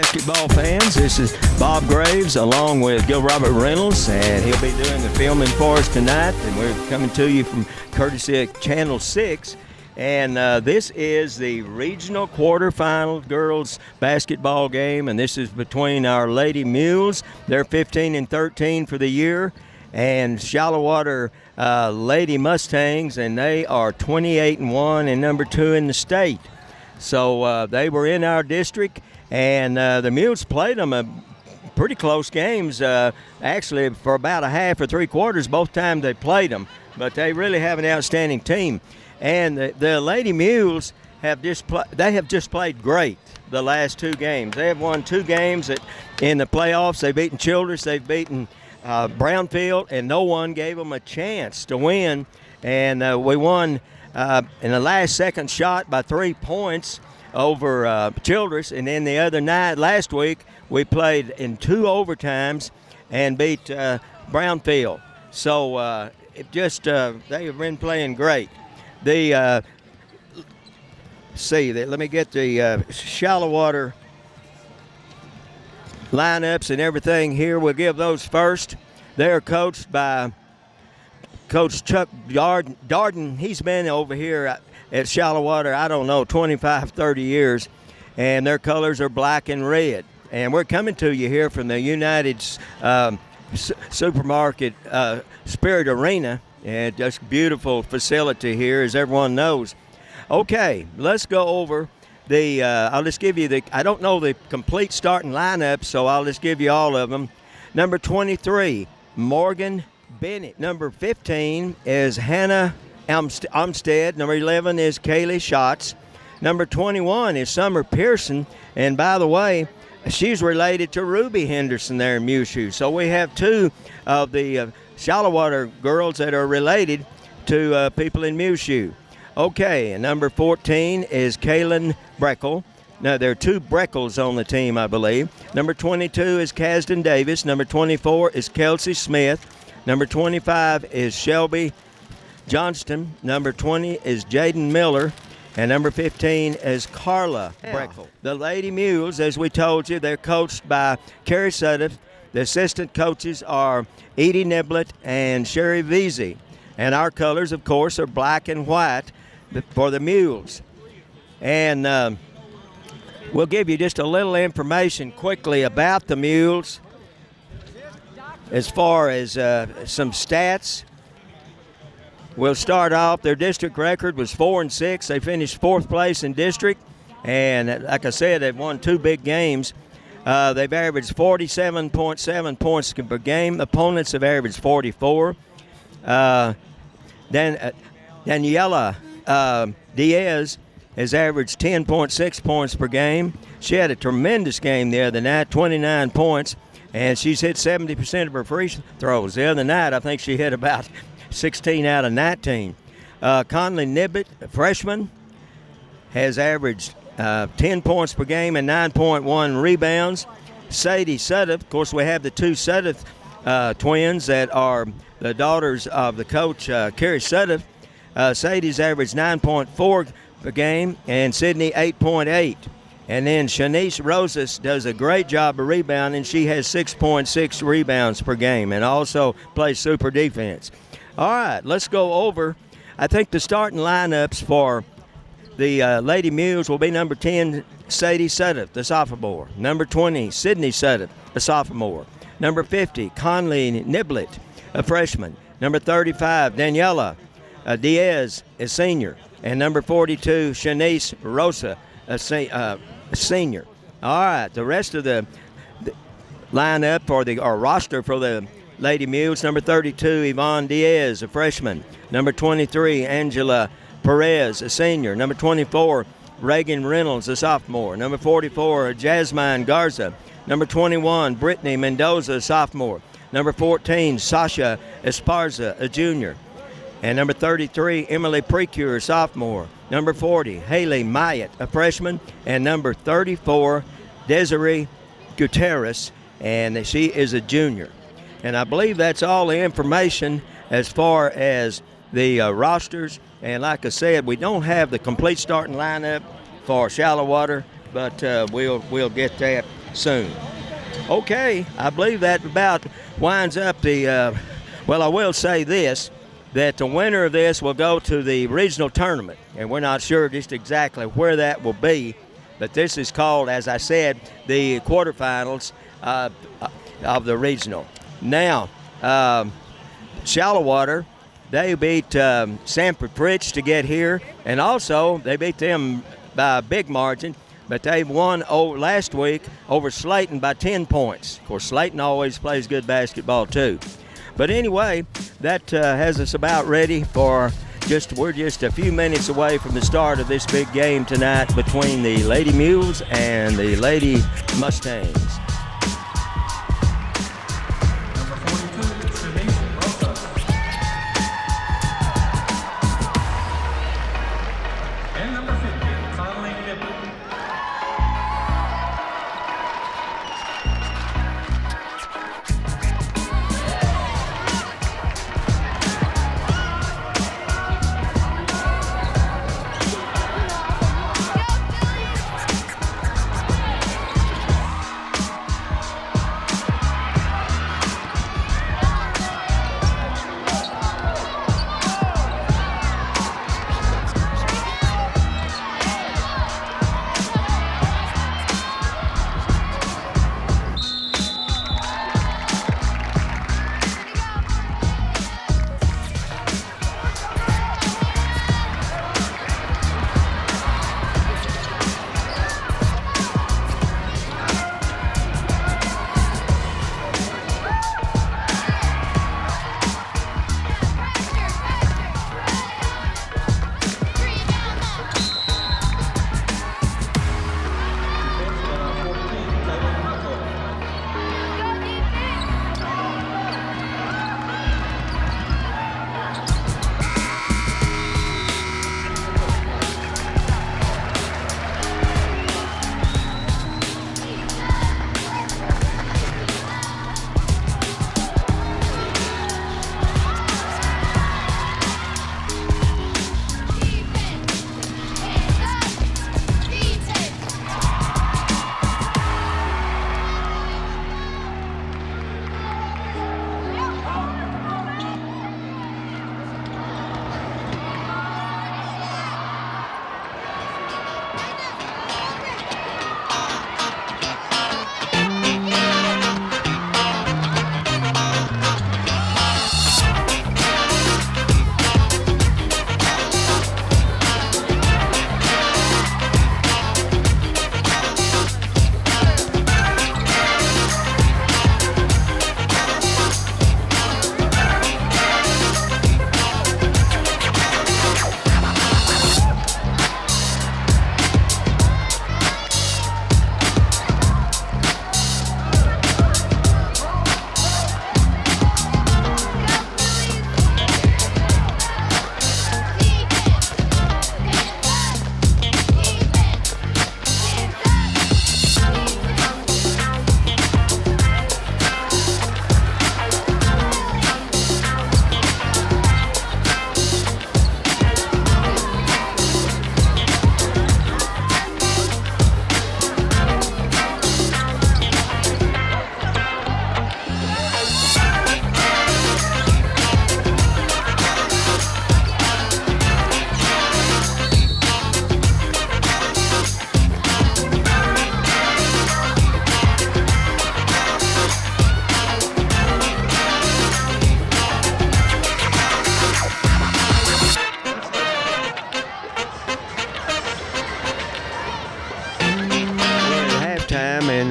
basketball fans. This is Bob Graves along with Gil Robert Reynolds, and he'll be doing the filming for us tonight. And we're coming to you from courtesy of Channel 6. And this is the regional quarterfinal girls basketball game, and this is between our Lady Mules. They're 15-13 for the year, and Shallowater Lady Mustangs, and they are 28-1 and number 2 in the state. So they were in our district, and the Mules played them pretty close games, actually for about a half or 3 quarters both times they played them. But they really have an outstanding team. And the Lady Mules have just played great the last 2 games. They have won 2 games in the playoffs. They've beaten Childress, they've beaten Brownfield, and no one gave them a chance to win. And we won in the last second shot by 3 points over Childress. And then the other night, last week, we played in 2 overtimes and beat Brownfield. So they have been playing great. Let me get the Shallowater lineups and everything here. We'll give those first. They're coached by Coach Chuck Darden. He's been over here at Shallowater, I don't know, 25, 30 years, and their colors are black and red. And we're coming to you here from the United Supermarket Spirit Arena. And just beautiful facility here, as everyone knows. Okay, let's go over I'll just give you I don't know the complete starting lineup, so I'll just give you all of them. Number 23, Morgan Bennett. Number 15 is Hannah Umstead. Number 11 is Kaylee Schatz. Number 21 is Summer Pearson. And by the way, she's related to Ruby Henderson there in Muleshoe. So we have 2 of the Shallowater girls that are related to people in Muleshoe. Okay, and number 14 is Kaylin Breckel. Now, there are 2 Breckles on the team, I believe. Number 22 is Kasdan Davis. Number 24 is Kelsey Smith. Number 25 is Shelby Johnston. Number 20 is Jaden Miller. And number 15 is Carla Breckel. The Lady Mules, as we told you, they're coached by Carrie Sudduth. The assistant coaches are Edie Niblett and Sherry Veazey. And our colors, of course, are black and white for the Mules. And we'll give you just a little information quickly about the Mules as far as some stats. We'll start off. Their district record was 4-6. They finished 4th place in district. And like I said, they've won 2 big games. They've averaged 47.7 points per game. Opponents have averaged 44. Daniela Diaz has averaged 10.6 points per game. She had a tremendous game the other night, 29 points, and she's hit 70% of her free throws. The other night, I think she hit about 16 out of 19. Conley Nibbett, a freshman, has averaged 10 points per game and 9.1 rebounds. Sadie Sudduth, of course, we have the 2 Sudduth twins that are the daughters of the coach, Carrie Sudduth. Sadie's averaged 9.4 per game and Sydney 8.8. And then Shanice Rosas does a great job of rebounding. She has 6.6 rebounds per game and also plays super defense. All right, let's go over. I think the starting lineups for the Lady Mules will be number 10, Sadie Sudduth, the sophomore. Number 20, Sydney Sudduth, the sophomore. Number 50, Conley Niblett, a freshman. Number 35, Daniela Diaz, a senior. And number 42, Shanice Rosa, a senior. All right, the rest of the lineup or roster for the Lady Mules: number 32, Yvonne Diaz, a freshman. Number 23, Angela Perez, a senior. Number 24, Reagan Reynolds, a sophomore. Number 44, Jasmine Garza. Number 21, Brittany Mendoza, a sophomore. Number 14, Sasha Esparza, a junior. And number 33, Emily Precure, a sophomore. Number 40, Haley Myatt, a freshman. And number 34, Desiree Gutierrez, and she is a junior. And I believe that's all the information as far as the rosters. And like I said, we don't have the complete starting lineup for Shallowater, but we'll get that soon. Okay, I believe that about winds up the, well, I will say this, that the winner of this will go to the regional tournament, and we're not sure just exactly where that will be, but this is called, as I said, the quarterfinals of the regional. Now, Shallowater, they beat Sanford Fritz to get here, and also they beat them by a big margin, but they won last week over Slayton by 10 points. Of course, Slayton always plays good basketball too. But anyway, that has us about ready for we're just a few minutes away from the start of this big game tonight between the Lady Mules and the Lady Mustangs.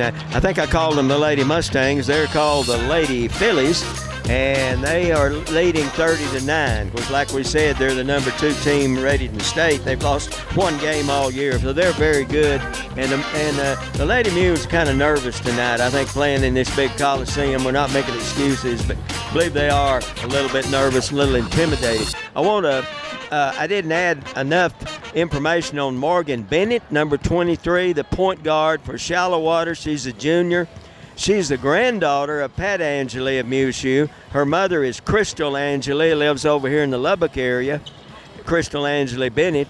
I think I called them the Lady Mustangs. They're called the Lady Phillies, and they are leading 30-9. Of course, like we said, they're the number 2 team rated in the state. They've lost one game all year, so they're very good. And the Lady Mules are kind of nervous tonight. I think playing in this big coliseum, we're not making excuses, but I believe they are a little bit nervous, a little intimidated. I didn't add enough information on Morgan Bennett, number 23, the point guard for Shallowater. She's a junior. She's the granddaughter of Pat Angeli of Muleshoe. Her mother is Crystal Angeli, lives over here in the Lubbock area. Crystal Angeli Bennett,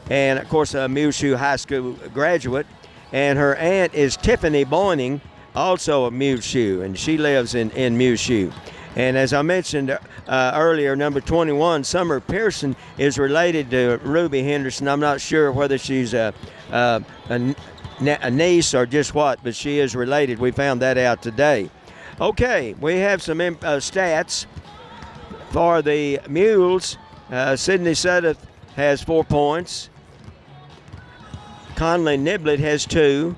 and of course a Muleshoe High School graduate. and her aunt is Tiffany Boyning, also a Mule shoe, and she lives in Mule shoe. And as I mentioned earlier, number 21, Summer Pearson, is related to Ruby Henderson. I'm not sure whether she's a niece or just what, but she is related. We found that out today. Okay, we have some stats for the Mules. Sydney Suddeth has 4 points. Conley Niblett has 2.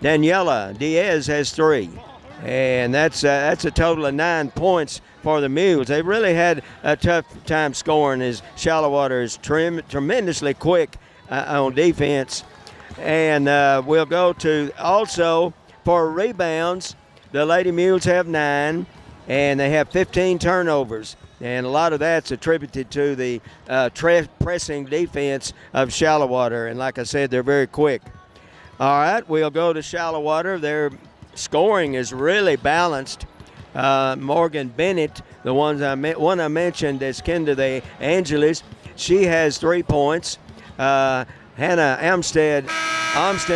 Daniela Diaz has 3. And that's a total of 9 points for the Mules. They really had a tough time scoring, as Shallowater is tremendously quick on defense. And we'll go to also for rebounds. The Lady Mules have 9, and they have 15 turnovers. And a lot of that's attributed to the pressing defense of Shallowater. And like I said, they're very quick. All right, we'll go to Shallowater. Their scoring is really balanced. Morgan Bennett, the one I mentioned that's kin to the Angeles, she has 3 points. Hannah Amstead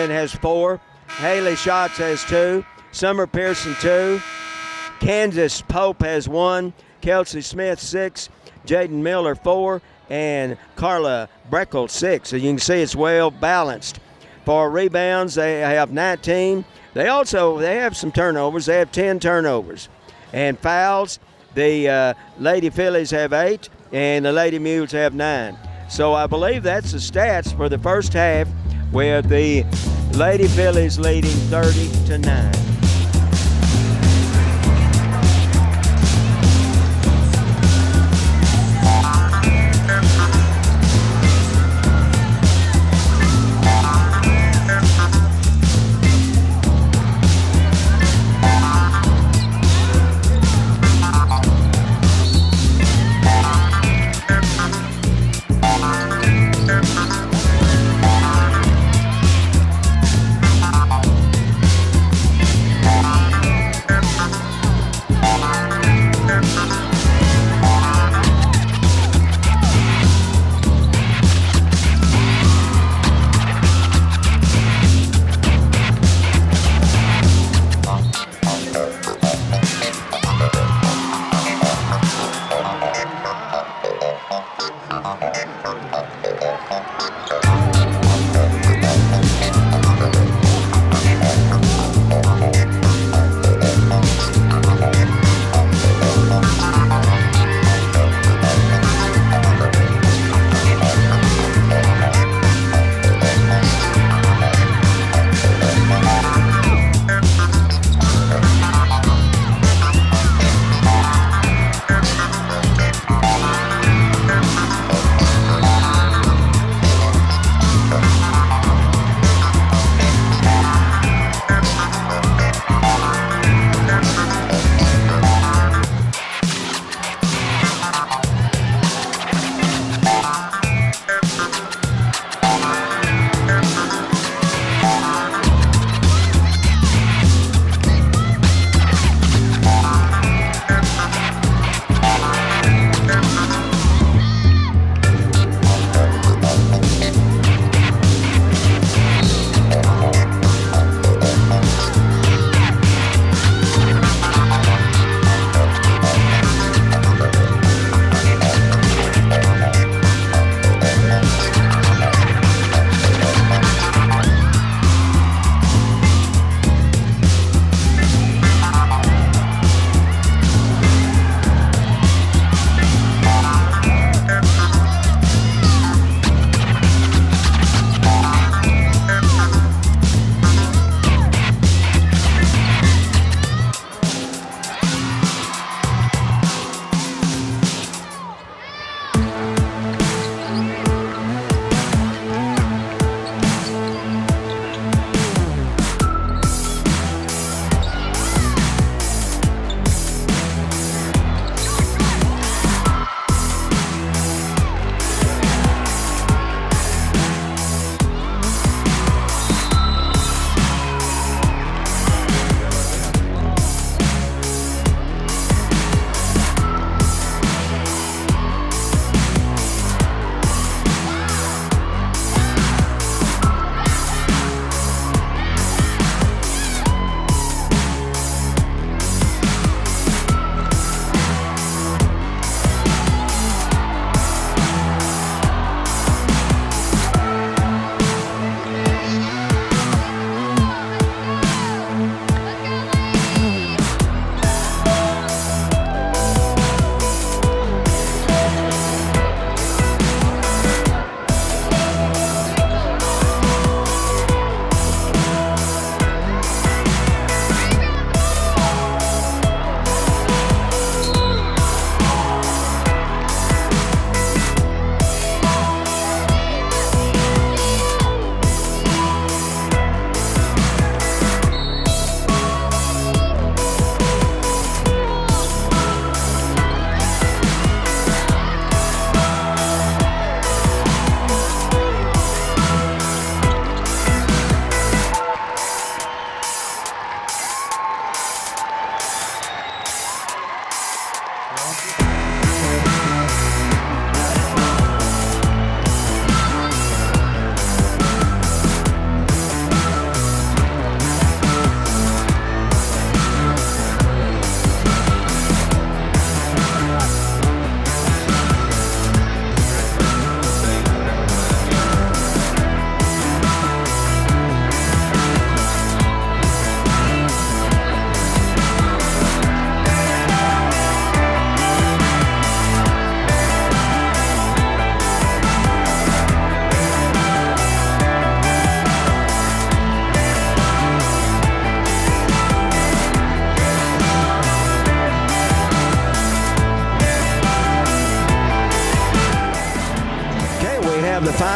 has 4. Haley Schatz has 2. Summer Pearson 2. Kansas Pope has 1. Kelsey Smith 6. Jaden Miller 4. And Carla Breckle 6. So you can see it's well balanced. For rebounds, they have 19. They have some turnovers. They have 10 turnovers. And fouls, the Lady Phillies have 8, and the Lady Mules have 9. So I believe that's the stats for the first half, with the Lady Phillies leading 30-9.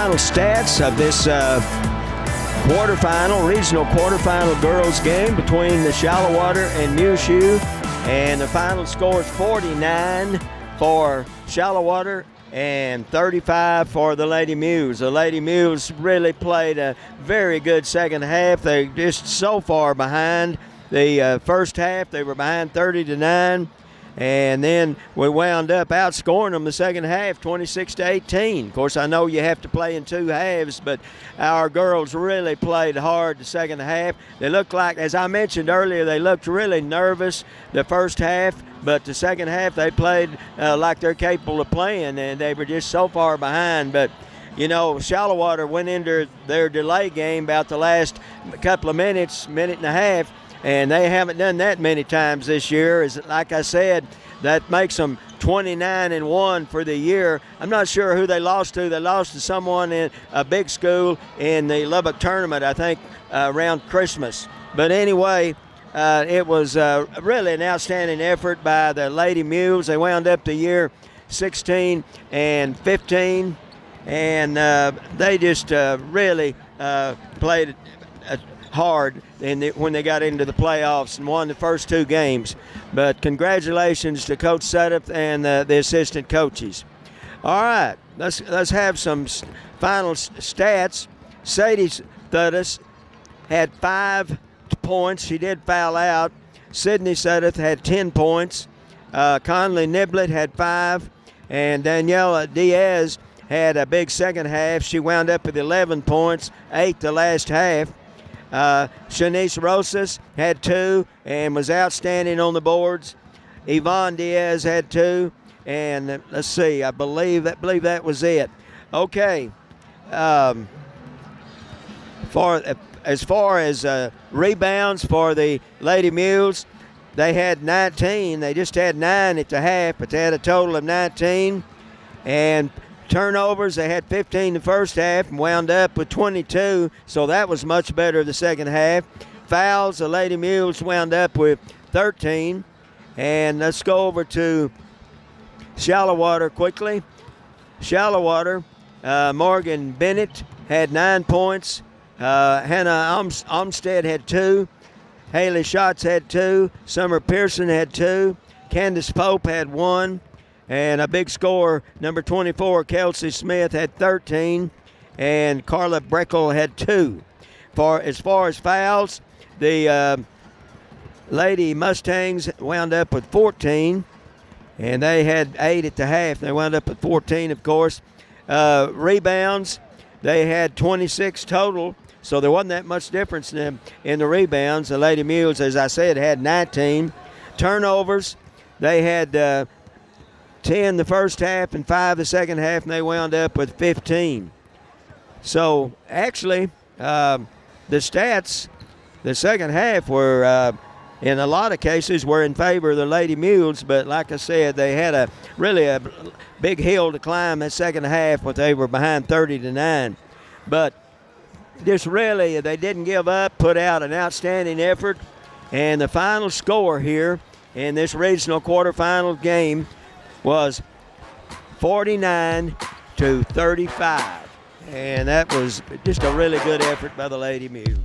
final stats of this regional quarterfinal girls game between the Shallowater and Mules. And the final score is 49 for Shallowater and 35 for the Lady Mules. The Lady Mules really played a very good second half. They just so far behind. The first half, they were behind 30-9. And then we wound up outscoring them the second half, 26-18. Of course, I know you have to play in two halves, but our girls really played hard the second half. They looked like, as I mentioned earlier, they looked really nervous the first half, but the second half they played like they're capable of playing, and they were just so far behind. But you know, Shallowater went into their delay game about the last couple of minutes, minute and a half, and they haven't done that many times this year. Like I said, that makes them 29-1 for the year. I'm not sure who they lost to. They lost to someone in a big school in the Lubbock tournament, I think, around Christmas. But anyway, it was really an outstanding effort by the Lady Mules. They wound up the year 16-15, and they just really played hard when they got into the playoffs and won the first two games. But congratulations to Coach Sutup and the assistant coaches. All right, let's have some final stats. Sadie Thuddis had 5 points. She did foul out. Sydney Sutup had 10 points. Conley Niblett had 5. And Daniela Diaz had a big second half. She wound up with 11 points, 8 the last half. Shanice Rosas had 2 and was outstanding on the boards. Yvonne Diaz had 2, and let's see, I believe that was it. Okay. As far as rebounds for the Lady Mules, they had 19. They just had 9 at the half, but they had a total of 19. And turnovers, they had 15 the first half and wound up with 22, so that was much better the second half. Fouls, the Lady Mules wound up with 13. And let's go over to Shallowater quickly. Shallowater, Morgan Bennett had 9 points. Hannah Olmstead had 2. Haley Schatz had 2. Summer Pearson had 2. Candace Pope had 1. And a big score, number 24, Kelsey Smith had 13, and Carla Breckel had 2. As far as fouls, the Lady Mustangs wound up with 14, and they had 8 at the half. They wound up with 14, of course. Rebounds, they had 26 total, so there wasn't that much difference in the rebounds. The Lady Mules, as I said, had 19. Turnovers, they had 10 the first half and 5 the second half, and they wound up with 15. So actually, the stats, the second half were, in a lot of cases, were in favor of the Lady Mules, but like I said, they had a big hill to climb that second half when they were behind 30-9. But just really, they didn't give up, put out an outstanding effort, and the final score here in this regional quarterfinal game was 49-35, and that was just a really good effort by the Lady Mules.